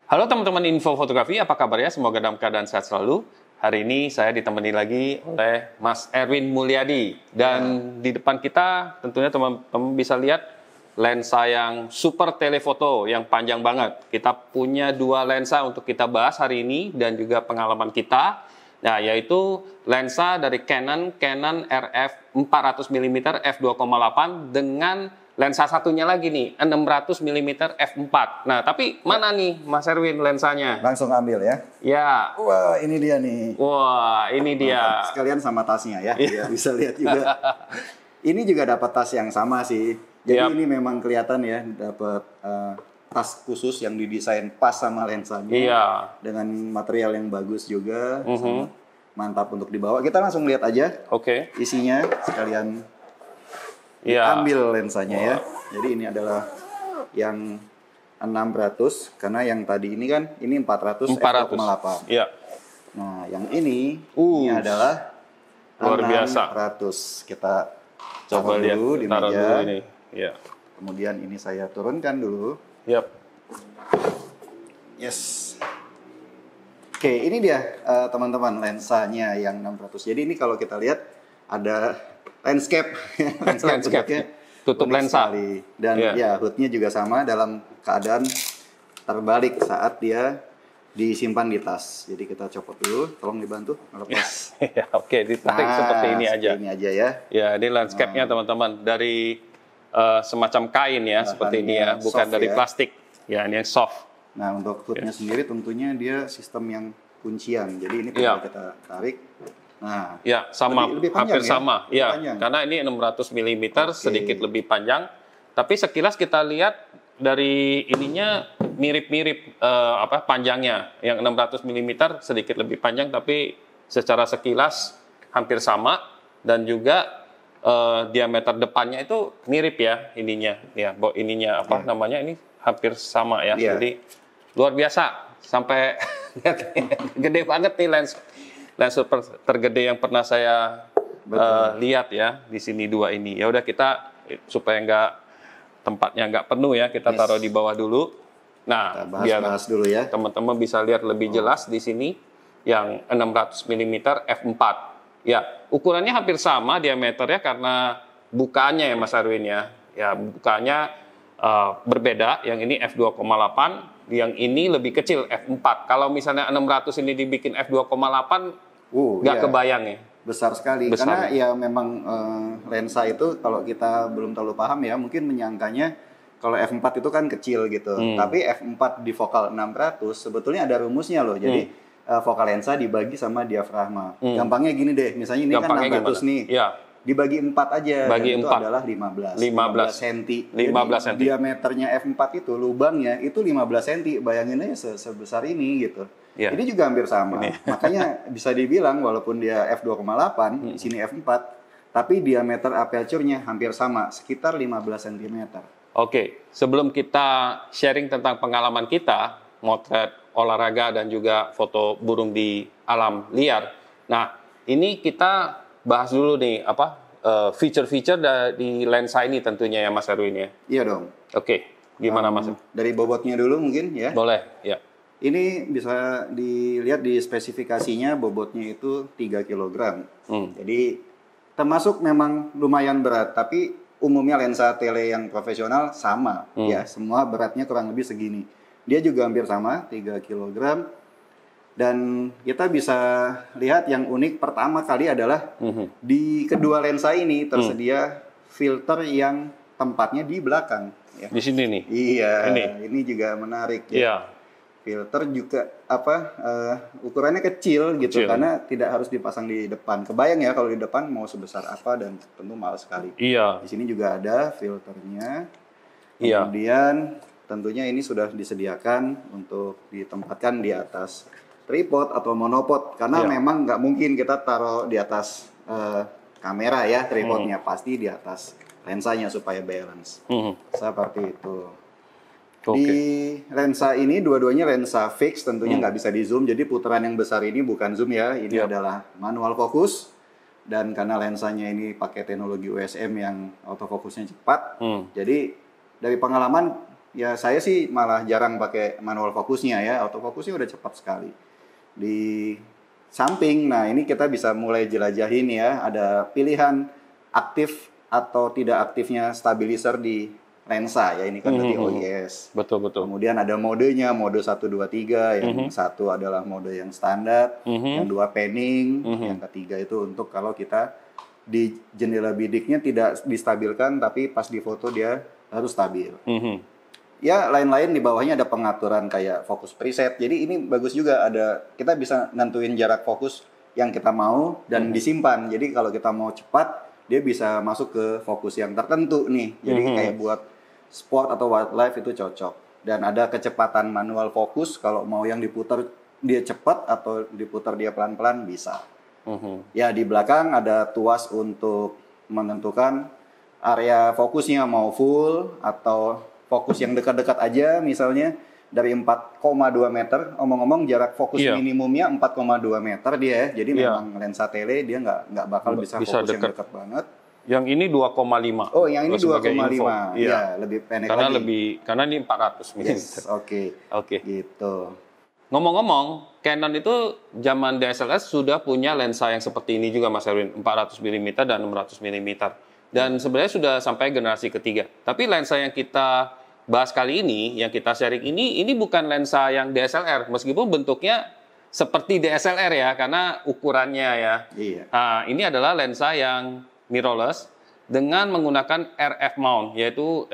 Halo teman-teman Info Fotografi, apa kabarnya? Semoga dalam keadaan sehat selalu. Hari ini saya ditemani lagi oleh Mas Erwin Mulyadi. Dan di depan kita tentunya teman-teman bisa lihat lensa yang super telefoto yang panjang banget. Kita punya dua lensa untuk kita bahas hari ini dan juga pengalaman kita. Nah, yaitu lensa dari Canon RF 400 mm f2,8 dengan lensa satunya lagi nih 600 mm f4. Nah, tapi mana nih Mas Erwin lensanya? Langsung ambil ya. Ya. Wah, ini dia nih. Wah, ini dia. Sekalian sama tasnya ya. Ya bisa lihat juga. Ini juga dapat tas yang sama sih. Jadi ini memang kelihatan ya dapat tas khusus yang didesain pas sama lensanya. Iya. Dengan material yang bagus juga. Mantap untuk dibawa. Kita langsung lihat aja. Oke. Isinya sekalian ambil lensanya ya. Jadi ini adalah yang 600 karena yang tadi ini kan ini 400 f2,8. Iya. Nah, yang ini adalah luar biasa. 600. Kita coba lihat dulu di taruh meja. Dulu ini. Ya. Kemudian ini saya turunkan dulu. Yap. Yes. Oke, ini dia teman-teman lensanya yang 600. Jadi ini kalau kita lihat ada landscape. Landscape. Tutup lensa. Sekali. Dan ya hoodnya juga sama dalam keadaan terbalik saat dia disimpan di tas. Jadi kita copot dulu, tolong dibantu melepas. Ya, oke, ditarik seperti ini aja. Ini aja ya. Ya, ini landscape-nya teman-teman dari semacam kain ya, seperti ini ya, bukan dari plastik. Ya, ini yang soft. Nah, untuk hoodnya sendiri tentunya dia sistem yang kuncian. Jadi ini kalau kita tarik, nah, ya sama, lebih panjang, hampir sama. Ya, panjang. karena ini 600 mm, sedikit lebih panjang. Tapi sekilas kita lihat dari ininya mirip-mirip panjangnya. Yang 600 mm sedikit lebih panjang, tapi secara sekilas hampir sama. Dan juga diameter depannya itu mirip ya ininya. Ya, ininya namanya ini hampir sama ya. Jadi luar biasa. Sampai gede banget nih lensa tergede yang pernah saya lihat ya di sini dua ini. Ya udah kita supaya tempatnya nggak penuh ya, kita taruh di bawah dulu. Nah, biar dulu ya. Teman-teman bisa lihat lebih jelas di sini yang 600 mm f4. Ya, ukurannya hampir sama diameternya karena bukaannya ya Mas Erwin ya. Ya, bukaannya berbeda. Yang ini f2,8, yang ini lebih kecil f4. Kalau misalnya 600 ini dibikin f2,8 nggak kebayang ya. Besar sekali. Karena ya memang lensa itu kalau kita belum terlalu paham ya, mungkin menyangkanya kalau f4 itu kan kecil gitu. Tapi f4 di focal 600 sebetulnya ada rumusnya loh. Jadi focal lensa dibagi sama diafragma. Gampangnya gini deh, misalnya ini kan 600 nih. Ya. Dibagi 4 aja, bagi dan itu 4. adalah 15 cm. 15 cm. Diameternya f4 itu, lubangnya itu 15 cm. Bayangin aja sebesar ini gitu. Ya. Ini juga hampir sama. Makanya bisa dibilang walaupun dia f2,8, di sini f4, tapi diameter aperture-nya hampir sama, sekitar 15 cm. Oke, sebelum kita sharing tentang pengalaman kita, motret olahraga dan juga foto burung di alam liar. Nah, ini kita bahas dulu nih feature-feature dari lensa ini tentunya ya Mas Erwin ya. Iya dong. Oke, gimana Mas? Dari bobotnya dulu mungkin ya. Boleh, ya. Ini bisa dilihat di spesifikasinya bobotnya itu 3 kg. Jadi termasuk memang lumayan berat, tapi umumnya lensa tele yang profesional sama ya, semua beratnya kurang lebih segini. Dia juga hampir sama, 3 kg. Dan kita bisa lihat yang unik pertama kali adalah di kedua lensa ini tersedia filter yang tempatnya di belakang. Ya. Di sini nih. Iya. Ini juga menarik. Ya. Iya. Filter juga ukurannya kecil gitu karena tidak harus dipasang di depan. Kebayang ya kalau di depan mau sebesar apa dan tentu mahal sekali. Iya. Di sini juga ada filternya. Iya. Kemudian tentunya ini sudah disediakan untuk ditempatkan di atas tripod atau monopod karena memang nggak mungkin kita taruh di atas kamera ya tripodnya, pasti di atas lensanya supaya balance. Seperti itu. Di lensa ini dua-duanya lensa fix, tentunya nggak bisa di zoom, jadi putaran yang besar ini bukan zoom ya, ini adalah manual fokus. Dan karena lensanya ini pakai teknologi USM yang autofokusnya cepat, jadi dari pengalaman Ya saya sih malah jarang pakai manual fokusnya ya, autofokusnya udah cepat sekali. Di samping, nah ini kita bisa mulai jelajahin ya, ada pilihan aktif atau tidak aktifnya stabilizer di lensa ya, ini kan berarti OIS. Betul. Kemudian ada modenya, mode 1, 2, 3, yang satu adalah mode yang standar, yang dua panning, yang ketiga itu untuk kalau kita di jendela bidiknya tidak distabilkan, tapi pas di foto dia harus stabil. Ya, lain-lain di bawahnya ada pengaturan kayak fokus preset. Jadi ini bagus juga, ada kita bisa nentuin jarak fokus yang kita mau dan disimpan. Jadi kalau kita mau cepat, dia bisa masuk ke fokus yang tertentu nih. Jadi kayak buat sport atau wildlife itu cocok. Dan ada kecepatan manual fokus, kalau mau yang diputar dia cepat atau diputar dia pelan-pelan bisa. Ya, di belakang ada tuas untuk menentukan area fokusnya mau full atau fokus yang dekat-dekat aja, misalnya dari 4,2 meter. Omong-omong jarak fokus minimumnya 4,2 meter dia ya. Jadi memang lensa tele dia nggak bakal bisa fokus yang dekat banget. Yang ini 2,5. Oh, yang ini 2,5. Ya, lebih pendek lagi. Karena ini 400 mm. Yes, oke. Gitu. Ngomong-ngomong, Canon itu zaman DSLR sudah punya lensa yang seperti ini juga, Mas Erwin, 400 mm dan 600 mm. Dan sebenarnya sudah sampai generasi ketiga. Tapi lensa yang kita bahas kali ini, yang kita sharing ini bukan lensa yang DSLR, meskipun bentuknya seperti DSLR ya, karena ukurannya ya. Iya. Nah, ini adalah lensa yang mirrorless dengan menggunakan RF mount, yaitu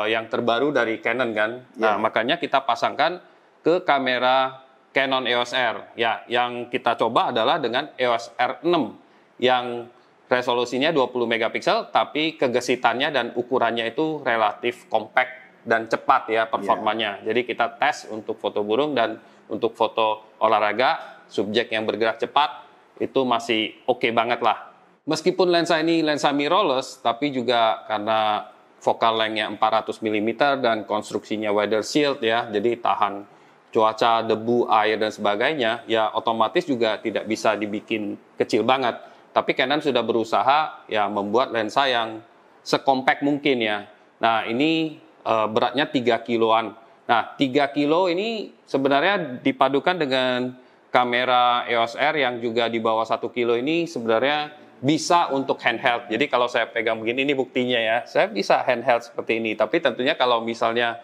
yang terbaru dari Canon kan. Nah, makanya kita pasangkan ke kamera Canon EOS R. Ya, yang kita coba adalah dengan EOS R6 yang resolusinya 20 megapiksel, tapi kegesitannya dan ukurannya itu relatif compact dan cepat ya performanya. Jadi kita tes untuk foto burung dan untuk foto olahraga, subjek yang bergerak cepat, itu masih oke banget lah. Meskipun lensa ini lensa mirrorless, tapi juga karena focal length-nya 400 mm dan konstruksinya weather shield ya, jadi tahan cuaca, debu, air, dan sebagainya, ya otomatis juga tidak bisa dibikin kecil banget. Tapi Canon sudah berusaha ya membuat lensa yang sekompak mungkin ya. Nah, ini beratnya 3 kiloan. Nah, 3 kilo ini sebenarnya dipadukan dengan kamera EOS R yang juga di bawah 1 kilo ini sebenarnya bisa untuk handheld. Jadi kalau saya pegang begini, ini buktinya ya. Saya bisa handheld seperti ini. Tapi tentunya kalau misalnya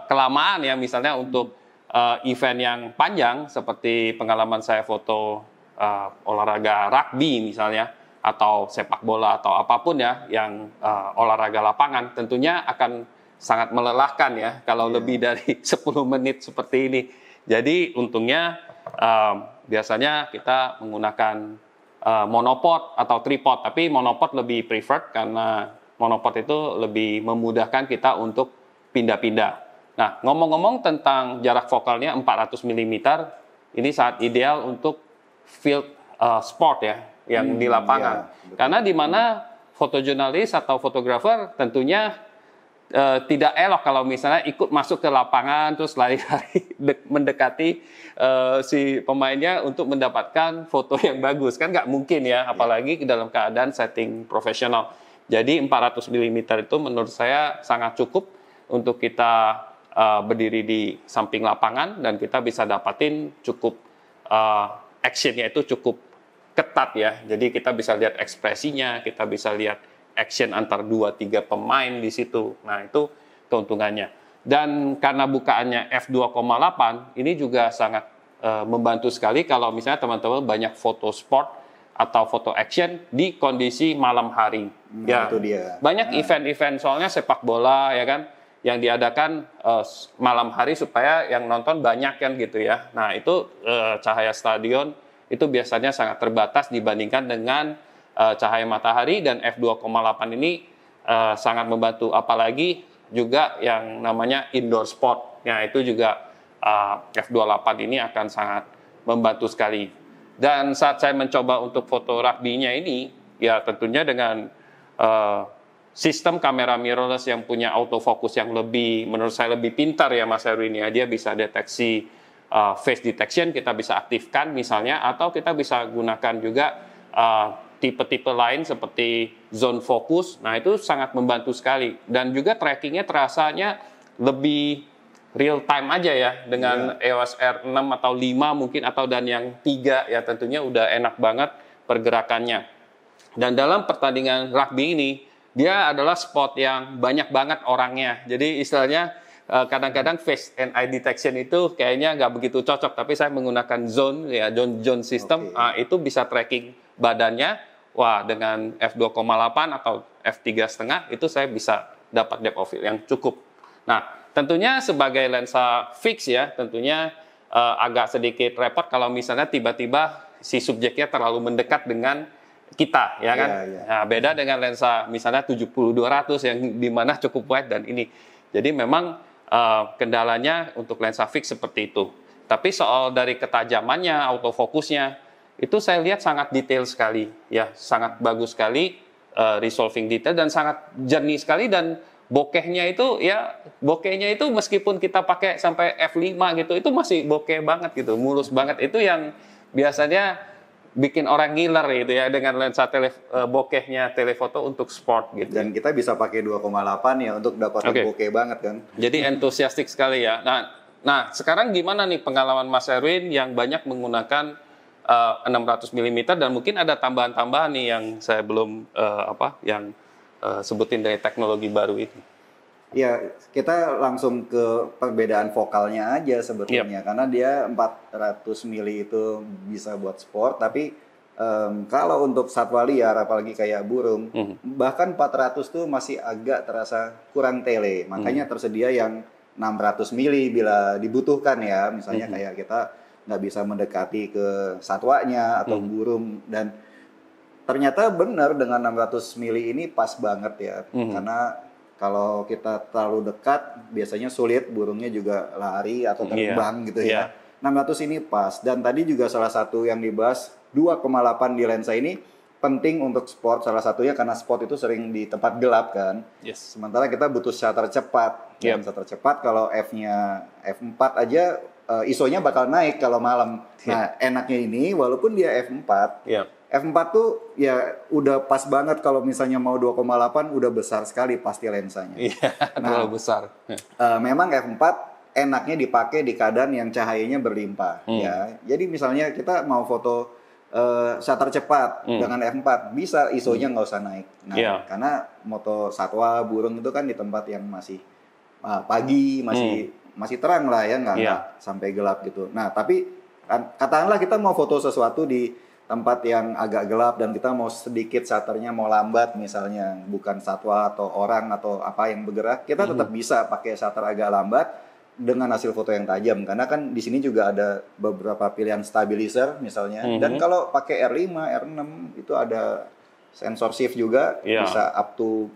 kelamaan ya, misalnya untuk event yang panjang seperti pengalaman saya foto olahraga rugby misalnya, atau sepak bola atau apapun ya yang olahraga lapangan, tentunya akan sangat melelahkan ya kalau lebih dari 10 menit seperti ini. Jadi untungnya biasanya kita menggunakan monopod atau tripod, tapi monopod lebih preferred karena monopod itu lebih memudahkan kita untuk pindah-pindah. Nah, ngomong-ngomong tentang jarak fokalnya 400 mm, ini sangat ideal untuk field sport ya, yang di lapangan. Karena di mana fotojurnalis atau fotografer tentunya tidak elok kalau misalnya ikut masuk ke lapangan terus lari-lari mendekati si pemainnya untuk mendapatkan foto yang bagus. Kan nggak mungkin ya, apalagi dalam keadaan setting profesional. Jadi 400 mm itu menurut saya sangat cukup untuk kita berdiri di samping lapangan dan kita bisa dapatin cukup actionnya itu cukup ketat ya. Jadi kita bisa lihat ekspresinya, kita bisa lihat action antar 2-3 pemain di situ. Nah, itu keuntungannya. Dan karena bukaannya f2.8, ini juga sangat membantu sekali kalau misalnya teman-teman banyak foto sport atau foto action di kondisi malam hari. Ya, itu dia. Banyak event-event soalnya sepak bola ya kan, yang diadakan malam hari supaya yang nonton banyak kan gitu ya. Nah, itu cahaya stadion itu biasanya sangat terbatas dibandingkan dengan cahaya matahari, dan f2.8 ini sangat membantu, apalagi juga yang namanya indoor sport. Nah, itu juga f2.8 ini akan sangat membantu sekali. Dan saat saya mencoba untuk foto rugby-nya ini, ya tentunya dengan sistem kamera mirrorless yang punya autofocus yang lebih, menurut saya lebih pintar ya Mas Erwin ya. Dia bisa deteksi face detection, kita bisa aktifkan misalnya, atau kita bisa gunakan juga tipe-tipe lain seperti zone focus. Nah, itu sangat membantu sekali. Dan juga trackingnya terasanya lebih real time aja ya dengan EOS R6 atau 5 mungkin atau dan yang 3 ya tentunya udah enak banget pergerakannya. Dan dalam pertandingan rugby ini dia adalah sport yang banyak banget orangnya. Jadi istilahnya kadang-kadang face and eye detection itu kayaknya nggak begitu cocok, tapi saya menggunakan zone ya, zone system. Itu bisa tracking badannya. Wah, dengan f2,8 atau f3,5 itu saya bisa dapat depth of field yang cukup. Nah, tentunya sebagai lensa fix ya, tentunya agak sedikit repot kalau misalnya tiba-tiba si subjeknya terlalu mendekat dengan kita, ya kan? Nah, beda dengan lensa misalnya 70-200 yang dimana cukup wide dan ini. Jadi memang kendalanya untuk lensa fix seperti itu. Tapi soal dari ketajamannya, autofokusnya, itu saya lihat sangat detail sekali, ya sangat bagus sekali, resolving detail dan sangat jernih sekali dan bokehnya itu meskipun kita pakai sampai f5 gitu, itu masih bokeh banget gitu, mulus banget. Itu yang biasanya bikin orang ngiler gitu ya dengan lensa bokehnya telefoto untuk sport gitu. Dan kita bisa pakai 2,8 ya untuk dapat bokeh banget kan. Jadi entusiastik sekali ya. Nah sekarang gimana nih pengalaman Mas Erwin yang banyak menggunakan 600 mm dan mungkin ada tambahan-tambahan nih yang saya belum sebutin dari teknologi baru ini. Ya, kita langsung ke perbedaan vokalnya aja sebetulnya. Karena dia 400 mili itu bisa buat sport, tapi kalau untuk satwa liar apalagi kayak burung, bahkan 400 tuh masih agak terasa kurang tele. Makanya tersedia yang 600 mili bila dibutuhkan ya. Misalnya kayak kita nggak bisa mendekati ke satwanya atau burung, dan ternyata benar dengan 600 mili ini pas banget ya. Karena kalau kita terlalu dekat biasanya sulit, burungnya juga lari atau terbang gitu ya. 600 ini pas. Dan tadi juga salah satu yang dibahas 2,8 di lensa ini penting untuk sport, salah satunya karena sport itu sering di tempat gelap kan. Sementara kita butuh shutter cepat. Dan shutter cepat kalau F-nya F4 aja ISO-nya bakal naik kalau malam. Nah, enaknya ini walaupun dia F4, F4 tuh ya udah pas banget kalau misalnya mau 2,8 udah besar sekali pasti lensanya. Terlalu besar. Memang F4 enaknya dipakai di keadaan yang cahayanya berlimpah ya. Jadi misalnya kita mau foto shutter cepat dengan F4 bisa ISO-nya nggak usah naik. Nah, karena moto satwa, burung itu kan di tempat yang masih pagi, masih terang lah ya, nggak sampai gelap gitu. Nah, tapi katakanlah kita mau foto sesuatu di tempat yang agak gelap dan kita mau sedikit shutternya mau lambat misalnya, bukan satwa atau orang atau apa yang bergerak, kita tetap bisa pakai shutter agak lambat dengan hasil foto yang tajam. Karena kan di sini juga ada beberapa pilihan stabilizer misalnya. Dan kalau pakai R5, R6 itu ada sensor shift juga, bisa up to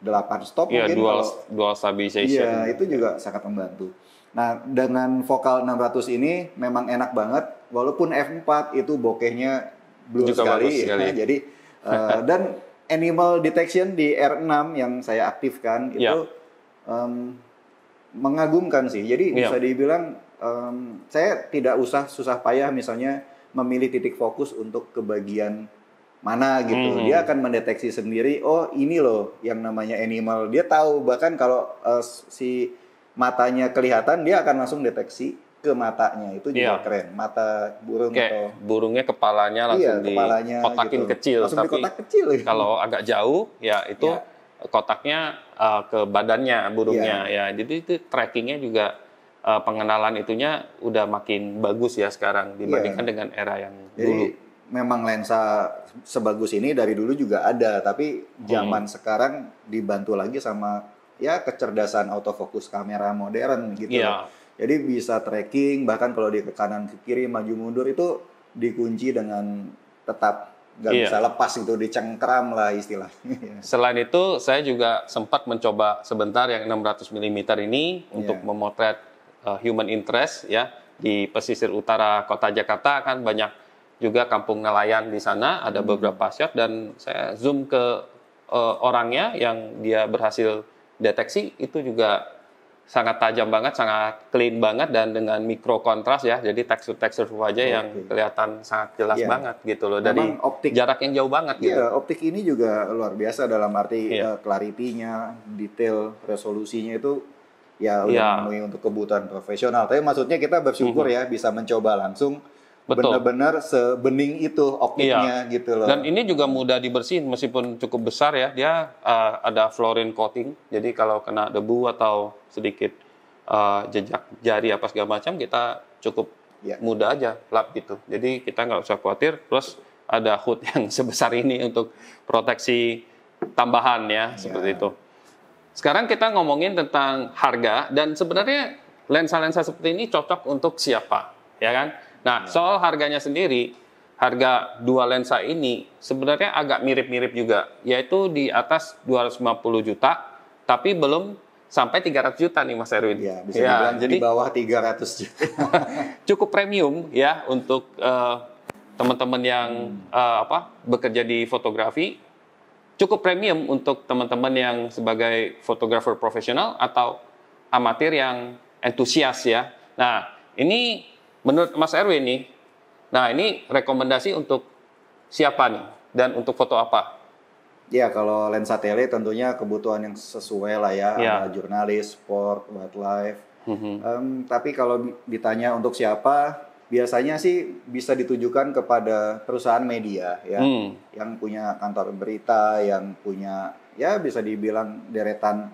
8 stop mungkin. Dual stabilization. Iya, itu juga sangat membantu. Nah, dengan vokal 600 ini memang enak banget, walaupun F4 itu bokehnya blur sekali. Jadi dan animal detection di R6 yang saya aktifkan itu mengagumkan sih. Jadi bisa dibilang saya tidak usah susah payah misalnya memilih titik fokus untuk ke bagian mana gitu. Dia akan mendeteksi sendiri, oh ini loh yang namanya animal. Dia tahu bahkan kalau si matanya kelihatan, dia akan langsung deteksi ke matanya. Itu juga keren. Mata burung atau burungnya kepalanya langsung dikotakin gitu. Kecil. Langsung tapi dikotak kecil. Kalau agak jauh ya itu kotaknya ke badannya burungnya ya. Jadi itu trackingnya juga pengenalan itunya udah makin bagus ya sekarang dibandingkan dengan era yang dulu. Memang lensa sebagus ini dari dulu juga ada, tapi zaman sekarang dibantu lagi sama kecerdasan autofocus kamera modern gitu. Jadi bisa tracking, bahkan kalau dia ke kanan ke kiri maju mundur itu dikunci dengan tetap nggak bisa lepas gitu, dicengkram lah istilahnya. Selain itu saya juga sempat mencoba sebentar yang 600 mm ini untuk memotret human interest ya di pesisir utara kota Jakarta. Kan banyak juga kampung nelayan di sana, ada beberapa shot dan saya zoom ke orangnya yang dia berhasil deteksi, itu juga sangat tajam banget, sangat clean banget dan dengan mikro kontras ya, jadi tekstur-tekstur wajah yang kelihatan sangat jelas banget gitu loh, dari jarak yang jauh banget gitu. Optik ini juga luar biasa dalam arti clarity-nya, detail resolusinya itu ya udah memenuhi untuk kebutuhan profesional. Tapi maksudnya kita bersyukur ya bisa mencoba langsung. Benar-benar sebening itu optiknya gitu loh. Dan ini juga mudah dibersihin meskipun cukup besar ya. Dia ada fluorine coating. Jadi kalau kena debu atau sedikit jejak jari apa segala macam, kita cukup mudah aja lap gitu. Jadi kita nggak usah khawatir. Terus ada hood yang sebesar ini untuk proteksi tambahan ya, seperti itu. Sekarang kita ngomongin tentang harga, dan sebenarnya lensa-lensa seperti ini cocok untuk siapa, ya kan? Nah, soal harganya sendiri, harga dua lensa ini sebenarnya agak mirip-mirip juga, yaitu di atas 250 juta, tapi belum sampai 300 juta nih Mas Erwin. Ya, bisa dibilang jadi di bawah 300 juta. Cukup premium ya untuk teman-teman yang bekerja di fotografi. Cukup premium untuk teman-teman yang sebagai fotografer profesional atau amatir yang entusias ya. Nah, ini menurut Mas Erwin nih, nah ini rekomendasi untuk siapa nih dan untuk foto apa? Ya, kalau lensa tele tentunya kebutuhan yang sesuai lah ya, ada jurnalis, sport, wildlife. Tapi kalau ditanya untuk siapa, biasanya sih bisa ditujukan kepada perusahaan media ya, yang punya kantor berita, yang punya ya bisa dibilang deretan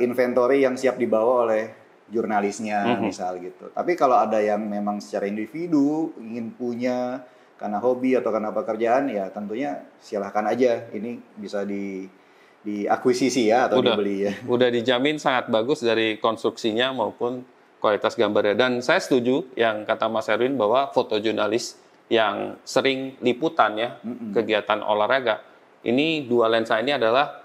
inventory yang siap dibawa oleh jurnalisnya misal gitu. Tapi kalau ada yang memang secara individu ingin punya karena hobi atau karena pekerjaan, ya tentunya silahkan aja. Ini bisa diakuisisi ya atau dibeli ya. Udah dijamin sangat bagus dari konstruksinya maupun kualitas gambarnya. Dan saya setuju yang kata Mas Erwin bahwa fotojurnalis yang sering liputan ya, kegiatan olahraga, ini dua lensa ini adalah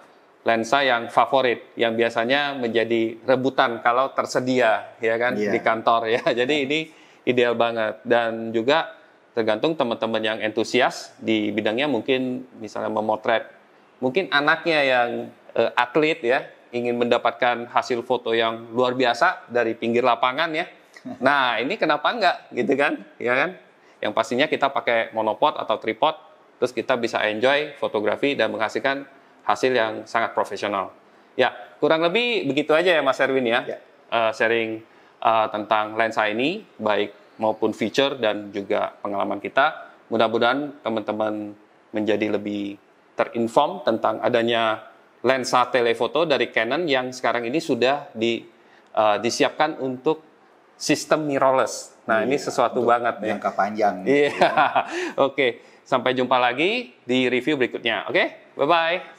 lensa yang favorit, yang biasanya menjadi rebutan kalau tersedia ya kan di kantor ya. Jadi ini ideal banget. Dan juga tergantung teman-teman yang entusias di bidangnya, mungkin misalnya memotret mungkin anaknya yang atlet ya, ingin mendapatkan hasil foto yang luar biasa dari pinggir lapangan ya. Nah, ini kenapa enggak gitu kan? Ya kan? Yang pastinya kita pakai monopod atau tripod, terus kita bisa enjoy fotografi dan menghasilkan hasil yang sangat profesional. Ya, kurang lebih begitu aja ya Mas Erwin ya. Sharing tentang lensa ini, baik maupun feature dan juga pengalaman kita. Mudah-mudahan teman-teman menjadi lebih terinform tentang adanya lensa telefoto dari Canon yang sekarang ini sudah disiapkan untuk sistem mirrorless. Nah, ini sesuatu banget ya. Jangka panjang. Iya. Oke, sampai jumpa lagi di review berikutnya. Oke, bye-bye.